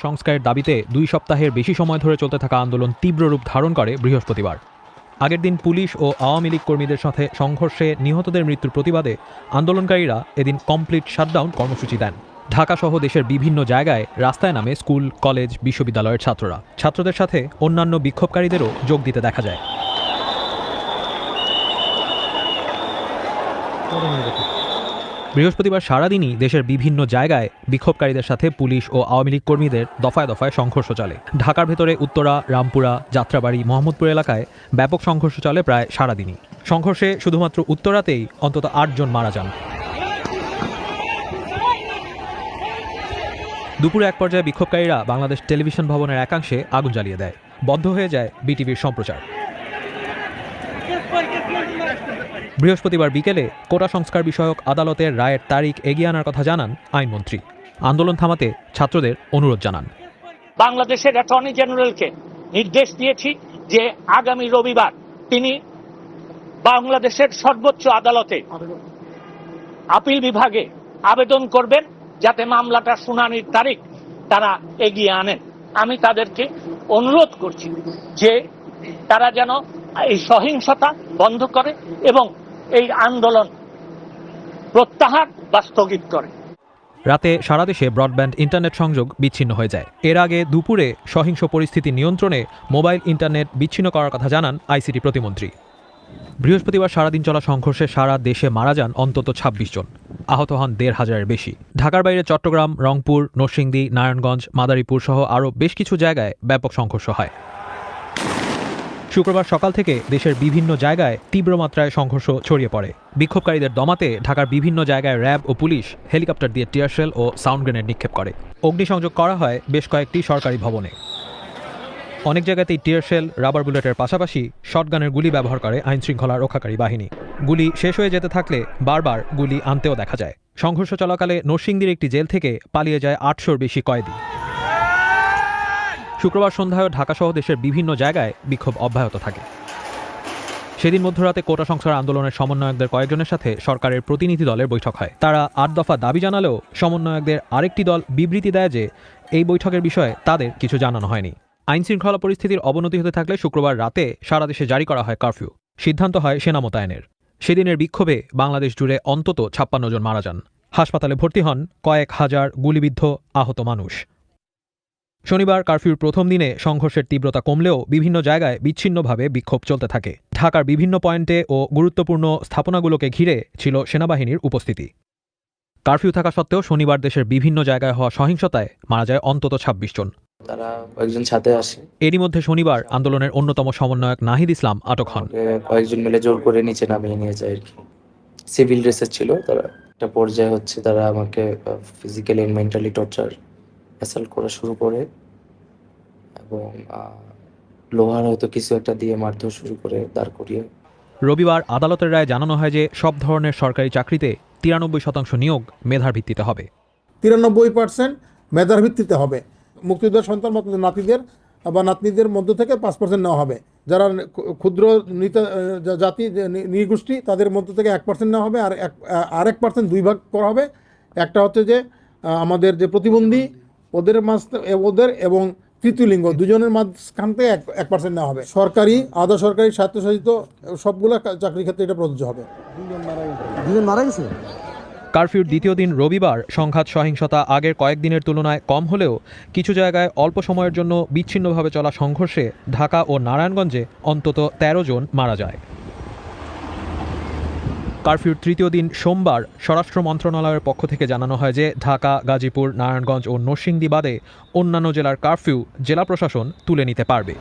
সংস্কারের দাবিতে 2 সপ্তাহের বেশি সময় ধরে চলতে থাকা আন্দোলন তীব্র রূপ ধারণ করে বৃহস্পতিবার। আগের দিন পুলিশ ও আওয়ামী লীগ কর্মীদের সাথে সংঘর্ষে নিহতদের মৃত্যুর প্রতিবাদে আন্দোলনকারীরা এদিন কমপ্লিট শাটডাউন কর্মসূচি দেন। ঢাকা সহ দেশের বিভিন্ন জায়গায় রাস্তায় নামে স্কুল, কলেজ, বিশ্ববিদ্যালয়ের ছাত্ররা। ছাত্রদের সাথে অন্যান্য বিক্ষোভকারীদেরও যোগ দিতে দেখা যায়। বৃহস্পতিবার সারাদিনই দেশের বিভিন্ন জায়গায় বিক্ষোভকারীদের সাথে পুলিশ ও আওয়ামী লীগ কর্মীদের দফায় দফায় সংঘর্ষ চলে। ঢাকার ভেতরে উত্তরা, রামপুরা, যাত্রাবাড়ি, মোহাম্মদপুর এলাকায় ব্যাপক সংঘর্ষ চলে প্রায় সারাদিনই। সংঘর্ষে শুধুমাত্র উত্তরাতেই অন্তত 8 জন মারা যান। দুপুরে এক পর্যায়ে বিক্ষোভকারীরা বাংলাদেশ টেলিভিশন ভবনের একাংশে আগুন জ্বালিয়ে দেয়। বন্ধ হয়ে যায় বিটিভির সম্প্রচার। বৃহস্পতিবার বিকেলে কোটা সংস্কার বিষয়ক আদালতের রায়ের তারিখ এগিয়ে আনার কথা জানান আইনমন্ত্রী। আন্দোলন থামাতে ছাত্রদের অনুরোধ জানান। বাংলাদেশের অ্যাটর্নি জেনারেলকে নির্দেশ দিয়েছি যে আগামী রবিবার তিনি বাংলাদেশের সর্বোচ্চ আদালতে আপিল বিভাগে আবেদন করবেন যাতে মামলাটা শুনানির তারিখ তারা এগিয়ে আনেন। আমি তাদেরকে অনুরোধ করছি যে তারা যেন এই সহিংসতা বন্ধ করে এবং এই আন্দোলন প্রত্যাহার বা স্থগিত করে। রাতে সারা দেশে ব্রডব্যান্ড ইন্টারনেট সংযোগ বিচ্ছিন্ন হয়ে যায়। এর আগে দুপুরে সহিংস পরিস্থিতি নিয়ন্ত্রণে মোবাইল ইন্টারনেট বিচ্ছিন্ন করার কথা জানান আইসিটি প্রতিমন্ত্রী। বৃহস্পতিবার সারাদিন চলা সংঘর্ষে সারা দেশে মারা যান অন্তত 26 জন, আহত হন 1,500-এর বেশি। ঢাকার বাইরে চট্টগ্রাম, রংপুর, নরসিংদী, নারায়ণগঞ্জ, মাদারীপুর সহ আরও বেশ কিছু জায়গায় ব্যাপক সংঘর্ষ হয়। শুক্রবার সকাল থেকে দেশের বিভিন্ন জায়গায় তীব্র মাত্রায় সংঘর্ষ ছড়িয়ে পড়ে। বিক্ষোভকারীদের দমাতে ঢাকার বিভিন্ন জায়গায় র্যাব ও পুলিশ হেলিকপ্টার দিয়ে টিয়ারশেল ও সাউন্ড গ্রেনেড নিক্ষেপ করে। অগ্নিসংযোগ করা হয় বেশ কয়েকটি সরকারি ভবনে। অনেক জায়গাতেই টিয়ারশেল, রাবার বুলেটের পাশাপাশি শটগানের গুলি ব্যবহার করে আইনশৃঙ্খলা রক্ষাকারী বাহিনী। গুলি শেষ হয়ে যেতে থাকলে বারবার গুলি আনতেও দেখা যায়। সংঘর্ষ চলাকালে নরসিংদীর একটি জেল থেকে পালিয়ে যায় 800-র বেশি কয়েদি। শুক্রবার সন্ধ্যায় ঢাকা সহ দেশের বিভিন্ন জায়গায় বিক্ষোভ অব্যাহত থাকে। সেদিন মধ্যরাতে কোটা সংস্কার আন্দোলনের সমন্বয়কদের কয়েকজনের সাথে সরকারের প্রতিনিধি দলের বৈঠক হয়। তারা 8 দফা দাবি জানালেও সমন্বয়কদের আরেকটি দল বিবৃতি দেয় যে এই বৈঠকের বিষয়ে তাদের কিছু জানানো হয়নি। আইনশৃঙ্খলা পরিস্থিতির অবনতি হতে থাকলে শুক্রবার রাতে সারা দেশে জারি করা হয় কারফিউ। সিদ্ধান্ত হয় সেনা মোতায়েনের। সেদিনের বিক্ষোভে বাংলাদেশ জুড়ে অন্তত 56 জন মারা যান। হাসপাতালে ভর্তি হন কয়েক হাজার গুলিবিদ্ধ আহত মানুষ। শনিবার কারফিউর প্রথম দিনে সংঘর্ষের তীব্রতা কমলেও বিভিন্ন জায়গায় বিচ্ছিন্নভাবে বিক্ষোভ চলতে থাকে। ঢাকার বিভিন্ন পয়েন্টে ও গুরুত্বপূর্ণ স্থাপনাগুলোকে ঘিরে ছিল সেনাবাহিনীর উপস্থিতি। কারফিউ থাকা সত্ত্বেও শনিবার দেশের বিভিন্ন জায়গায় হওয়া সহিংসতায় মারা যায় অন্তত 26 জন। তারা কয়েকজন সাথে আসে। এরই মধ্যে শনিবার আন্দোলনের অন্যতম সমন্বয়ক নাহিদ ইসলাম আটক হন। কয়েকজন মিলে জোর করে নিচে নামিয়ে নিয়ে যায় আর কি। সিভিল ড্রেসের ছিল তারা। একটা পর্যায়ে হচ্ছে তারা আমাকে physically and mentally torture assault করা শুরু করে এবং লোহার হয়তো কিছু একটা দিয়ে মারধর শুরু করে দাঁড় করিয়ে। রবিবার আদালতের রায়ে জানানো হয় যে সব ধরনের সরকারি চাকরিতে 93% নিয়োগ মেধার ভিত্তিতে হবে। 93% মেধার ভিত্তিতে হবে। মুক্তিযোদ্ধার সন্তান বা নাতিদের বা নাতনিদের মধ্য থেকে 5% নেওয়া হবে। যারা ক্ষুদ্র জাতি নৃগোষ্ঠী তাদের মধ্য থেকে 1% নেওয়া হবে। আর 1% 2 ভাগ করা হবে। একটা হচ্ছে যে আমাদের যে প্রতিবন্ধী ওদের এবং তৃতীয় লিঙ্গ দুজনের মাঝখান থেকে 1% নেওয়া হবে। সরকারি, আধা সরকারি, স্বায়ত্তশাসিত সবগুলো চাকরির ক্ষেত্রে এটা প্রযোজ্য হবে। দুজন মারা গেছে। কারফিউর দ্বিতীয় দিন রবিবার সংঘাত সহিংসতা আগের কয়েকদিনের তুলনায় কম হলেও কিছু জায়গায় অল্প সময়ের জন্য বিচ্ছিন্নভাবে চলা সংঘর্ষে ঢাকা ও নারায়ণগঞ্জে অন্তত 13 জন মারা যায়। কারফিউর তৃতীয় দিন সোমবার স্বরাষ্ট্র মন্ত্রণালয়ের পক্ষ থেকে জানানো হয় যে ঢাকা, গাজীপুর, নারায়ণগঞ্জ ও নরসিংদী বাদে অন্যান্য জেলার কারফিউ জেলা প্রশাসন তুলে নিতে পারবে।